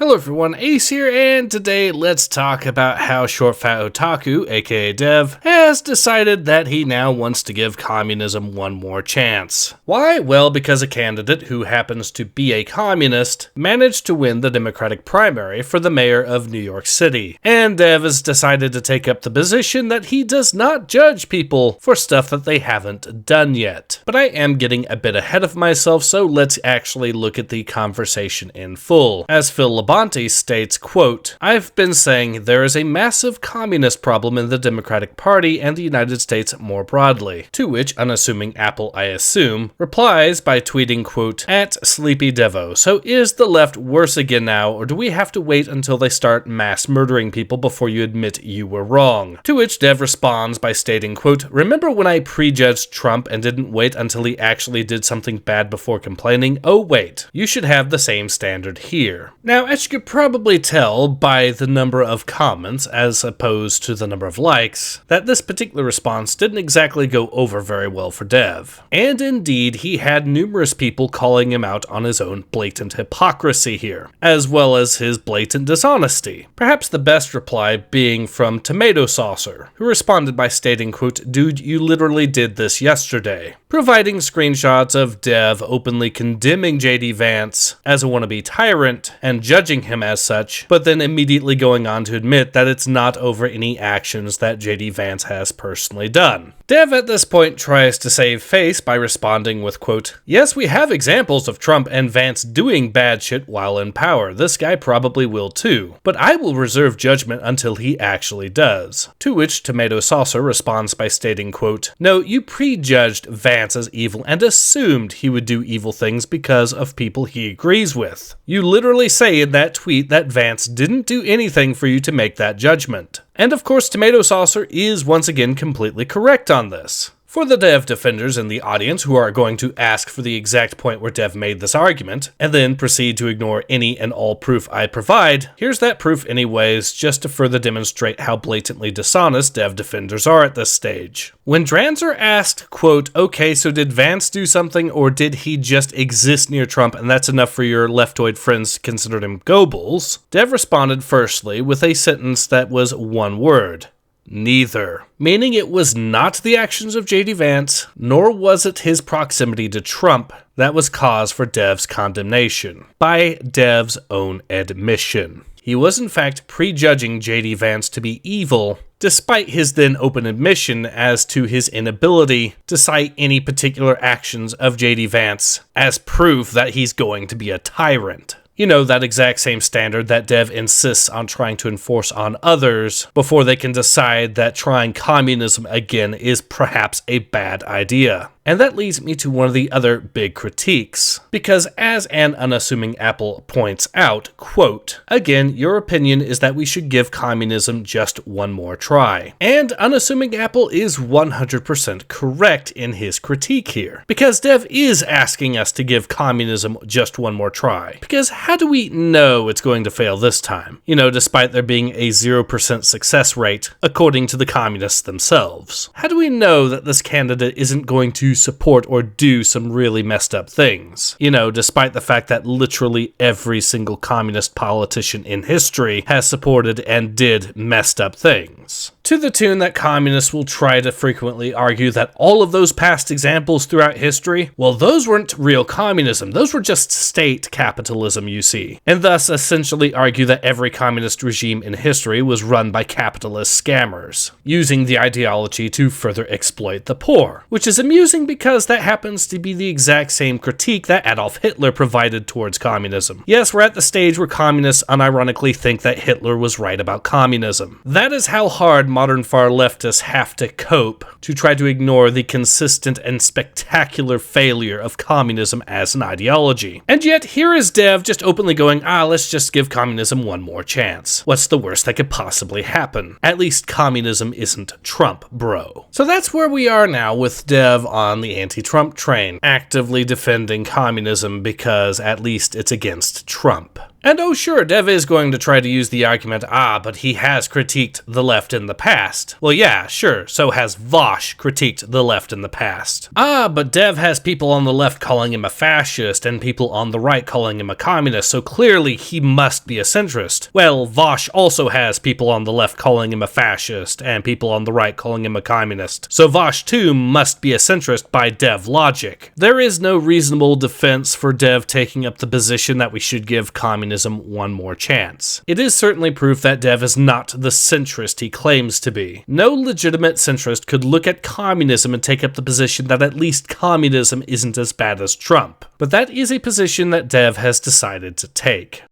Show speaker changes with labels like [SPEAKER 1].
[SPEAKER 1] Hello everyone, Ace here, and today let's talk about how short Fat Otaku Aka Dev has decided that he now wants to give communism one more chance. Why? Well, because a candidate who happens to be a communist managed to win the Democratic primary for the mayor of New York City, and Dev has decided to take up the position that he does not judge people for stuff that they haven't done yet. But I am getting a bit ahead of myself, so let's actually look at the conversation in full. As Phil Labonte states, quote, "I've been saying there is a massive communist problem in the Democratic Party and the United States more broadly," to which unassuming Apple, I assume, replies by tweeting, quote, "@SleepyDevo, so is the left worse again now, or do we have to wait until they start mass murdering people before you admit you were wrong?" To which Dev responds by stating, quote, "Remember when I prejudged Trump and didn't wait until he actually did something bad before complaining? Oh wait, you should have the same standard here." Now, as you could probably tell by the number of comments as opposed to the number of likes, that this particular response didn't exactly go over very well for Dev. And indeed, he had numerous people calling him out on his own blatant hypocrisy here, as well as his blatant dishonesty. Perhaps the best reply being from Tomato Saucer, who responded by stating, quote, "Dude, you literally did this yesterday," providing screenshots of Dev openly condemning JD Vance as a wannabe tyrant and judging him as such, but then immediately going on to admit that it's not over any actions that JD Vance has personally done. Dev at this point tries to save face by responding with, quote, "Yes, we have examples of Trump and Vance doing bad shit while in power. This guy probably will too, but I will reserve judgment until he actually does." To which Tomato Saucer responds by stating, quote, "No, you prejudged Vance as evil and assumed he would do evil things because of people he agrees with. You literally say in that tweet that Vance didn't do anything for you to make that judgment." And of course, Tomato Saucer is once again completely correct on this. For the Dev defenders in the audience who are going to ask for the exact point where Dev made this argument, and then proceed to ignore any and all proof I provide, here's that proof anyways, just to further demonstrate how blatantly dishonest Dev defenders are at this stage. When Dranzer asked, quote, "Okay, so did Vance do something, or did he just exist near Trump and that's enough for your leftoid friends to consider him Goebbels?" Dev responded firstly with a sentence that was one word: neither. Meaning it was not the actions of JD Vance, nor was it his proximity to Trump that was cause for Dev's condemnation, by Dev's own admission. He was in fact prejudging JD Vance to be evil, despite his then open admission as to his inability to cite any particular actions of JD Vance as proof that he's going to be a tyrant. You know, that exact same standard that Dev insists on trying to enforce on others before they can decide that trying communism again is perhaps a bad idea. And that leads me to one of the other big critiques, because as an unassuming Apple points out, quote, "Again, your opinion is that we should give communism just one more try." And unassuming Apple is 100% correct in his critique here, because Dev is asking us to give communism just one more try. Because how do we know it's going to fail this time? You know, despite there being a 0% success rate, according to the communists themselves. How do we know that this candidate isn't going to support or do some really messed up things? You know, despite the fact that literally every single communist politician in history has supported and did messed up things. To the tune that communists will try to frequently argue that all of those past examples throughout history, well, those weren't real communism, those were just state capitalism, you see. And thus essentially argue that every communist regime in history was run by capitalist scammers, using the ideology to further exploit the poor. Which is amusing because that happens to be the exact same critique that Adolf Hitler provided towards communism. Yes, we're at the stage where communists unironically think that Hitler was right about communism. That is how hard modern far leftists have to cope to try to ignore the consistent and spectacular failure of communism as an ideology. And yet, here is Dev just openly going, let's just give communism one more chance. What's the worst that could possibly happen? At least communism isn't Trump, bro. So that's where we are now with Dev on the anti-Trump train, actively defending communism because at least it's against Trump. And oh sure, Dev is going to try to use the argument, but he has critiqued the left in the past. Well yeah, sure, so has Vosh critiqued the left in the past. But Dev has people on the left calling him a fascist and people on the right calling him a communist, so clearly he must be a centrist. Well, Vosh also has people on the left calling him a fascist and people on the right calling him a communist, so Vosh too must be a centrist by Dev logic. There is no reasonable defense for Dev taking up the position that we should give communism one more chance. It is certainly proof that Dev is not the centrist he claims to be. No legitimate centrist could look at communism and take up the position that at least communism isn't as bad as Trump. But that is a position that Dev has decided to take.